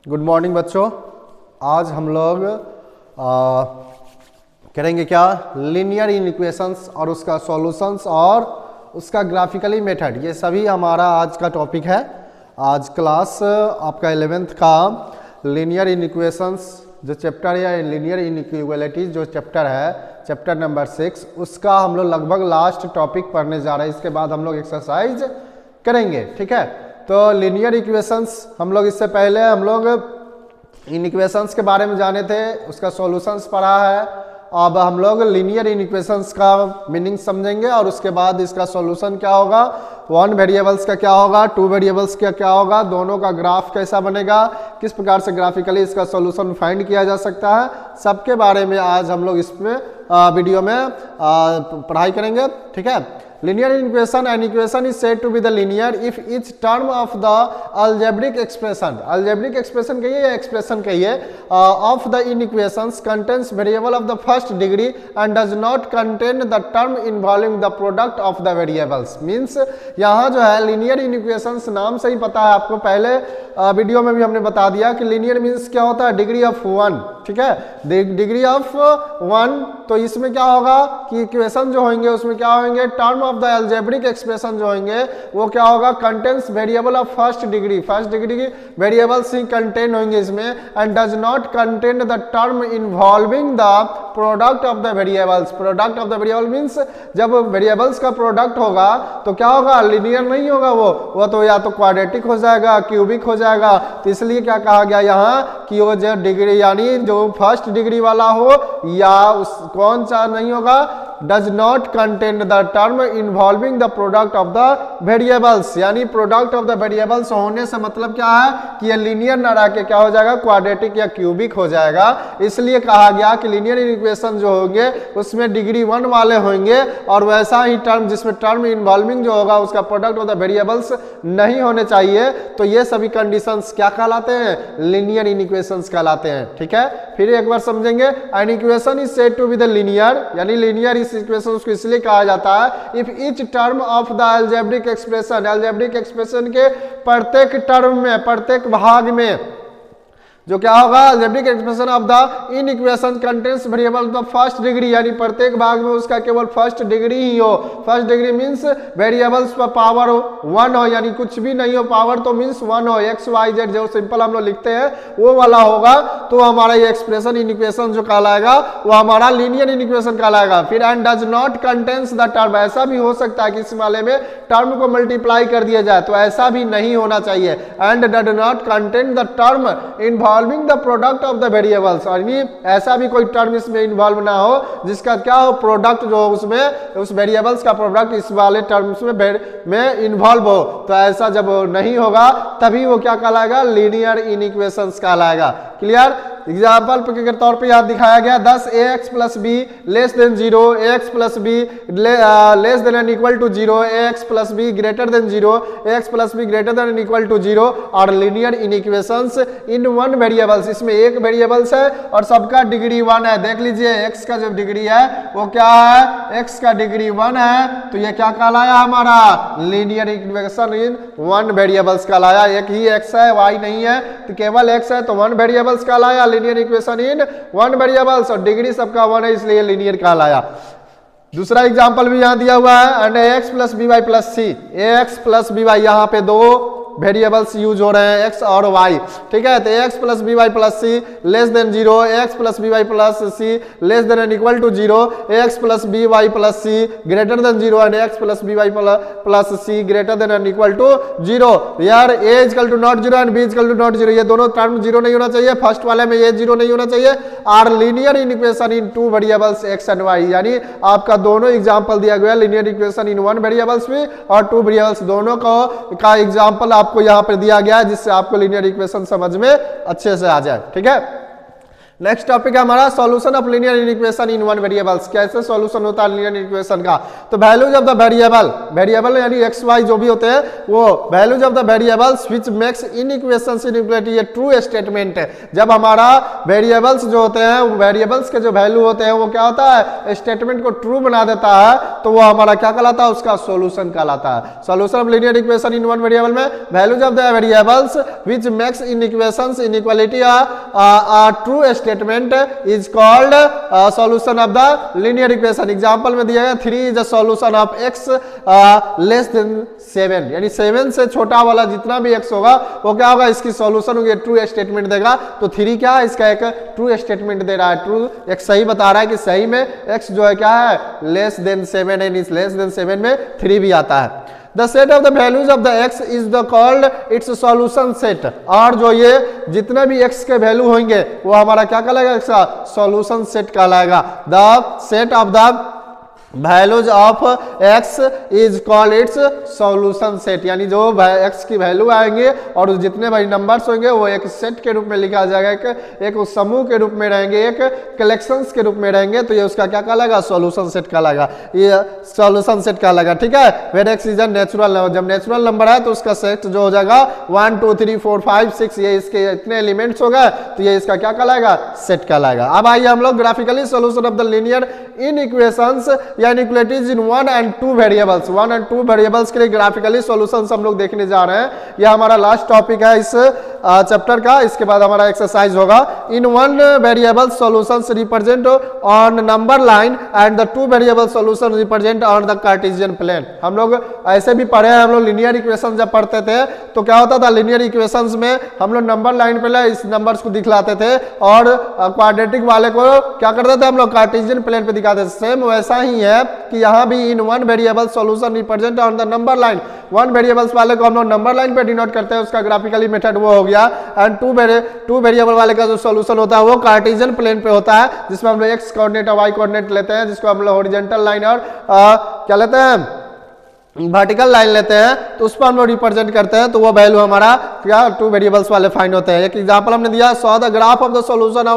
Good morning बच्चों। आज हम लोग करेंगे क्या, लीनियर इक्वेशंस और उसका सॉल्यूशंस और उसका ग्राफिकली मेथड। ये सभी हमारा आज का टॉपिक है। आज क्लास आपका 11th का लीनियर इक्वेशंस जो चैप्टर है, लीनियर इनइक्वालिटीज जो चैप्टर है, चैप्टर नंबर 6, उसका हम लोग लगभग लास्ट टॉपिक पढ़ने जा रहे हैं। इसके बाद हम लोग एक्सरसाइज करेंगे, ठीक है। तो लीनियर इक्वेशंस हम लोग इससे पहले हम लोग इन इक्वेशंस के बारे में जाने थे, उसका सॉल्यूशंस पढ़ा है। अब हम लोग लीनियर इक्वेशंस का मीनिंग समझेंगे और उसके बाद इसका सॉल्यूशन क्या होगा, वन वेरिएबल्स का क्या होगा, टू वेरिएबल्स का क्या होगा, दोनों का ग्राफ कैसा बनेगा, किस प्रकार से ग्राफिकली इसका सॉल्यूशन फाइंड किया जा सकता है, सबके बारे में आज हम लोग इसमें वीडियो में पढ़ाई करेंगे, ठीक है। Linear equation, an equation is said to be the linear if each term of the algebraic expression, algebraic expression कहिए या expression कहिए, of the inequations contains variable of the first degree and does not contain the term involving the product of the variables। Means यहाँ जो है linear inequations नाम से ही पता है आपको, पहले वीडियो में भी हमने बता दिया कि linear means क्या होता है, डिग्री ऑफ 1, ठीक है, डिग्री ऑफ 1। तो इसमें क्या होगा कि इक्वेशन जो होंगे उसमें क्या होंगे, term of the algebraic expression जो होंगे वो क्या होगा, contains variable of first degree की वेरिएबल्स ही कंटेन होंगे इसमें, and does not contain the term involving the product of the variables. Product of the variable means जब वेरिएबल्स का प्रोडक्ट होगा तो क्या होगा, लीनियर नहीं होगा, वो तो या तो क्वाड्रेटिक हो जाएगा, क्यूबिक हो जाएगा। तो इसलिए क्या कहा गया यहाँ कि वो जो डिग्री यानी जो फर्स्ट डिग्री वाला हो या उस कौन सा नहीं होगा, does not contain the term involving the product of the variables. यानी प्रोडक्ट ऑफ द वेरिएबल्स होने से मतलब क्या है कि ये लीनियर ना रह के क्या हो जाएगा, क्वाड्रेटिक या क्यूबिक हो जाएगा। इसलिए कहा गया कि लीनियर इक्वेशन जो होंगे उसमें डिग्री 1 वाले होंगे, और वैसा ही टर्म जिसमें टर्म इन्वॉल्विंग जो होगा उसका प्रोडक्ट ऑफ द वेरिएबल्स नहीं होने चाहिए। तो ये सभी कंडीशंस क्या कहलाते हैं, लीनियर इक्वेशंस कहलाते हैं, ठीक है। फिर एक बार समझेंगे, an equation is said to be the linear, यानी लीनियर इस इक्वेशन को इसलिए कहा जाता है if each term of the algebraic expression, algebraic expression के प्रत्येक टर्म में, प्रत्येक भाग में जो क्या होगा, algebraic expression of the in equation contains variable of the first degree, यानी प्रत्येक भाग में उसका केवल फर्स्ट डिग्री ही हो। फर्स्ट डिग्री मींस वेरिएबल्स पर पावर 1 हो, यानी कुछ भी नहीं हो, पावर तो मींस 1 हो, एक्स वाई जेड जो सिंपल हम लोग लिखते हैं वो वाला होगा। तो हमारा ये एक्सप्रेशन इन इक्वेशन जो कहलाएगा वो हमारा लीनियर इन इक्वेशन कहलाएगा। फिर and does not contains the term, ऐसा भी हो सकता है कि इस वाले में टर्म को मल्टीप्लाई कर दिया जाए, तो ऐसा भी नहीं होना चाहिए। And does not contain the term involving the product of the variables, और ऐसा भी कोई टर्म इसमें इन्वॉल्व ना हो जिसका क्या हो, प्रोडक्ट जो उसमें उस वेरिएबल्स का प्रोडक्ट इस वाले टर्म्स में इन्वॉल्व हो। तो ऐसा जब नहीं होगा तभी वो क्या कहलाएगा, लीनियर इक्वेशंस कहलाएगा। क्लियर। एग्जाम्पल के तौर पे यहाँ दिखाया गया 10ax plus b less than 0, ax plus b less than and equal to 0, ax plus b greater than 0, ax plus b greater than and equal to 0 और linear in equations in one variables. इसमें एक variables है और सबका degree 1 है। देख लीजिए x का जो डिग्री है वो क्या है, x का डिग्री 1 है, तो ये क्या कहलाया हमारा, linear equation in one variables कहलाया। एक ही x है, y नहीं है, तो केवल x है तो वन वेरिएबल्स कहलाया linear equation in one variables, और डिग्री सबका 1 है इसलिए लीनियर कहलाया। दूसरा एग्जांपल भी यहां दिया हुआ है, and ax plus b y plus c, ax plus b y, यहाँ पे दो वेरिएबल्स यूज हो रहे हैं x और y, ठीक है। तो ax plus b y plus c less than 0, ax plus b y plus c less than and equal to 0, ax plus b y plus c greater than 0 and x plus b y plus c greater than and equal to 0। यार a equal to not 0 and b equal to not 0, ये दोनों term 0 नहीं होना चाहिए, first वाले में ये 0 नहीं होना चाहिए। Are linear in equation in two variables x and y, यानी आपका दोनों एग्जांपल दिया गया linear equation in one variables में और टू वेरिएबल्स, दोनों का एग्जांपल आपको यहाँ पे दिया गया है जिससे आपको लीनियर इक्वेशन समझ में अच्छे से आ जाए, ठीक है। नेक्स्ट टॉपिक है हमारा solution of linear equation in one variables. कैसे सॉल्यूशन होता है लीनियर इक्वेशन का? तो वैल्यूज ऑफ द वेरिएबल यानी एक्स वाई जो भी होते हैं वो values of the variables which makes inequations inequality, ये ट्रू स्टेटमेंट है। जब हमारा वेरिएबल्स जो होते हैं वेरिएबल्स के जो वैल्यू होते हैं वो क्या होता है, स्टेटमेंट को ट्रू बना देता है, तो वो हमारा क्या कहलाता है, उसका सॉल्यूशन कहलाता है। Solution of linear equation in one variable में values of the variables which makes inequations inequality a true statement is called solution of the linear equation. Example में दिया गया 3 is the solution of x less than 7, यानी 7 से छोटा वाला जितना भी x होगा वो क्या होगा, इसकी सॉल्यूशन होगी, ट्रू स्टेटमेंट देगा। तो 3 क्या है, इसका एक ट्रू स्टेटमेंट दे रहा है, ट्रू एक सही बता रहा है कि सही में x जो है क्या है, लेस देन 7 है, लेस देन 7 में 3 भी आता है। The set of the values of the x is the called its solution set। और जो ये जितने भी x के वैल्यू होंगे वो हमारा क्या कहलाएगा, इसका सॉल्यूशन सेट कहलाएगा। The set of the values of x is called its solution set, यानी जो x की वैल्यू आएंगे और जितने भाई नंबर्स होंगे वो एक सेट के रूप में लिखा जाएगा, एक समूह के रूप में रहेंगे, एक कलेक्शंस के रूप में रहेंगे, तो ये उसका क्या कहलाएगा, सॉल्यूशन सेट कहलाएगा, ये सॉल्यूशन सेट कहलाएगा। ठीक है, where x is a natural number, जब नेचुरल नंबर है तो उसका सेट जो हो जाएगा 1 2 3 4 5 6, ये इसके इतने एलिमेंट्स हो गए, तो ये इसका क्या कहलाएगा, सेट कहलाएगा। अब आइए हम लोग graphically solution of the linear inequations या inequalities in 1 and 2 variables, 1 and 2 variables के लिए ग्राफिकली सॉल्यूशंस हम लोग देखने जा रहे हैं। यह हमारा लास्ट टॉपिक है इस चैप्टर का, इसके बाद हमारा एक्सरसाइज होगा। In 1 variable solutions represent on number line and the 2 variable solution represent on the cartesian plane. हम लोग ऐसे भी पढ़े हैं, हम लोग लीनियर इक्वेशन जब पढ़ते थे तो क्या होता था, लीनियर इक्वेशंस में हम लोग नंबर लाइन पे इस नंबर्स को दिखलाते थे और क्वाड्रेटिक वाले को क्या करते थे, हम लोग कार्टेशियन प्लेन पे दिखाते थे। सेम वैसा ही है कि यहाँ भी इन 1 variable solution represent on the number line, 1 variables वाले को हम लोग नंबर लाइन पे डिनोट करते हैं, उसका ग्राफिकली मेथड वो हो गया। एंड 2 वेरिएबल वाले का जो सॉल्यूशन होता है वो कार्टेशियन प्लेन पे होता है, जिसमें हम लोग एक्स कोऑर्डिनेट और वाई कोऑर्डिनेट लेते हैं, जिसको हम लोग हॉरिजॉन्टल लाइन और क्या लेते हैं, वर्टिकल लाइन लेते हैं, तो उस पर हम लोग रिप्रेजेंट करते हैं, तो वो वैल्यू हमारा क्या 2 वेरिएबल्स वाले फाइंड होते हैं। एक एग्जांपल हमने दिया, saw the graph of the solution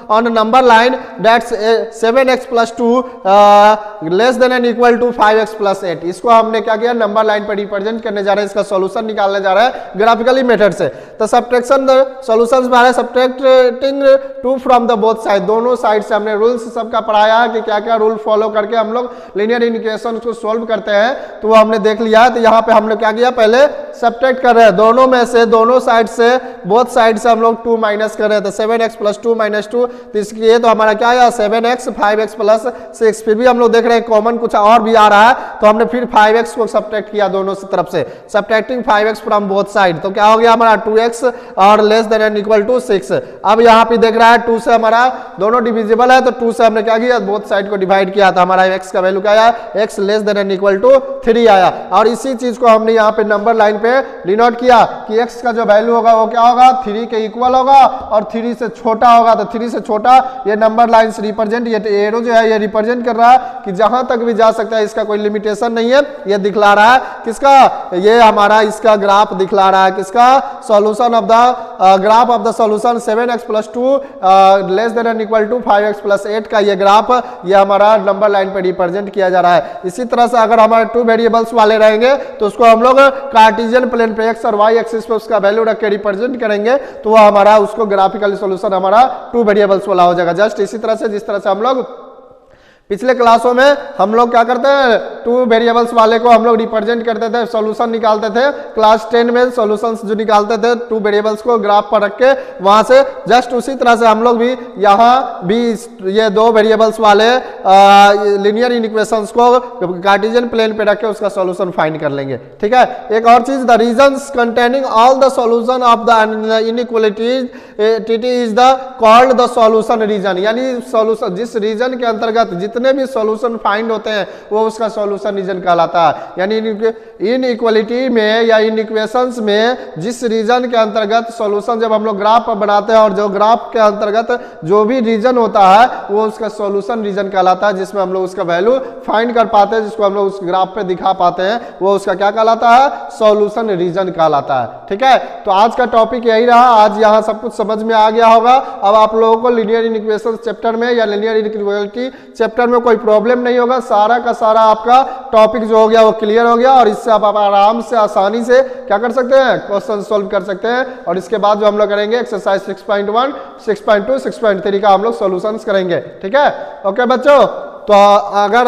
on number line that's 7x + 2 less than and equal to 5x + 8। इसको हमने क्या किया, नंबर लाइन पर रिप्रेजेंट करने जा रहे हैं, इसका सॉल्यूशन निकालने जा रहे हैं ग्राफिकली मेथड से। तो सब्ट्रैक्शन द सॉल्यूशंस बारे subtracting 2 from the both side, दोनों साइड से हमने रूल्स सबका पढ़ाया है कि क्या क्या रूल फॉलो करके हम लोग लीनियर इक्वेशन को सोल्व करते हैं, तो वो हमने देख लिया। तो यहाँ पे हम लोग क्या किया, पहले सब्ट्रैक्ट कर रहे हैं दोनों में से, दोनों साइड से, बोथ साइड से हम लोग 2 माइनस कर रहे हैं, तो 7x + 2 - 2, तो इसके लिए तो हमारा क्या आया 7x 5x + 6। फिर भी हम लोग देख रहे हैं कॉमन कुछ और भी आ रहा है, तो हमने फिर 5x को सब्ट्रैक्ट किया दोनों से तरफ से, subtracting 5x from both side, तो क्या हो गया हमारा 2x और less than and equal to 6। अब यहाँ पे देख रहा है 2 से हमारा दोनों डिविजिबल है, तो 2 से हमने क्या किया, बोथ साइड को डिवाइड किया, तो हमारा x का वैल्यू क्या आया, x less than and equal to 3 आया। और इसी चीज को हमने यहाँ पे नंबर लाइन पे डिनोट किया कि x का जो वैल्यू होगा वो क्या होगा, 3 के इक्वल होगा और 3 से छोटा होगा, तो 3 से छोटा ये नंबर लाइन से रिप्रेजेंट, ये एरो जो है ये रिप्रेजेंट कर रहा है कि जहां तक भी जा सकता है, इसका कोई लिमिटेशन नहीं है, ये दिखला रहा है किसका, ये हमारा इसका ग्राफ दिखला रहा है, किसका, solution of the graph of the solution 7x + 2 less than and equal to 5x + 8 का ये ग्राफ, ये हमारा नंबर लाइन पे रिप्रेजेंट किया जा रहा है। इसी तरह से अगर हमारे 2 वेरिएबल्स वाले रहेंगे तो उसको हम लोग कार्टेशियन प्लेन पे x और y एक्सिस पे उसका वैल्यू रख के रिप्रेजेंट करेंगे, तो वो हमारा उसको ग्राफिकली सॉल्यूशन हमारा 2 वेरिएबल्स वाला हो जाएगा। जस्ट इसी तरह से जिस तरह से हम लोग पिछले क्लासों में हम लोग क्या करते हैं, 2 वेरिएबल्स वाले को हम लोग रिप्रेजेंट करते थे, सॉल्यूशन निकालते थे। क्लास 10 में सॉल्यूशंस जो निकालते थे 2 वेरिएबल्स को ग्राफ पर रख के, वहां से जस्ट उसी तरह से हम लोग भी यहाँ भी ये 2 वेरिएबल्स वाले लीनियर इक्वेशंस को कार्टेशियन प्लेन पे रख के उसका सॉल्यूशन फाइंड कर लेंगे। ठीक है, एक और चीज, the regions containing all the solution of the inequalities is the called the solution region, यानी सॉल्यूशन जिस रीजन के अंतर्गत जितने जितने भी सॉल्यूशन फाइंड होते हैं वो उसका सॉल्यूशन रीजन कहलाता है। यानी इन इक्वलिटी में या इन इक्वेशंस में जिस रीजन के अंतर्गत सॉल्यूशन जब हम लोग ग्राफ बनाते हैं और जो ग्राफ के अंतर्गत जो भी रीजन होता है वो उसका सॉल्यूशन रीजन कहलाता है, जिसमें हम लोग उसका वैल्यू फाइंड कर पाते हैं, जिसको हम लोग उस ग्राफ पे दिखा पाते हैं, वो उसका क्या कहलाता है, सॉल्यूशन रीजन कहलाता है। ठीक है, तो आज का टॉपिक यही रहा। आज यहाँ सब कुछ समझ में आ गया होगा। अब आप लोगों को लीनियर इक्वेशन चैप्टर में या लीनियर इनइक्वालिटी चैप्टर में कोई प्रॉब्लम नहीं होगा। सारा का सारा आपका टॉपिक जो हो गया वो क्लियर हो गया और इससे आप आराम से आसानी से क्या कर सकते हैं, क्वेश्चन सोल्व कर सकते हैं। और इसके बाद जो हम लोग करेंगे एक्सरसाइज 6.1, 6.2, 6.3 का हम लोग सॉल्यूशंस करेंगे। ठीक है, ओके बच्चों। तो अगर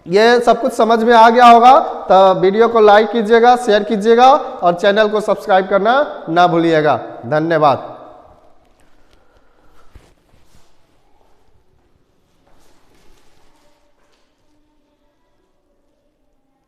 ये सब कुछ समझ में आ गया होगा तो वीडियो को लाइक कीजिएगा, शेयर कीजिएगा और चैनल को सब्सक्राइब करना ना भूलिएगा। धन्यवाद।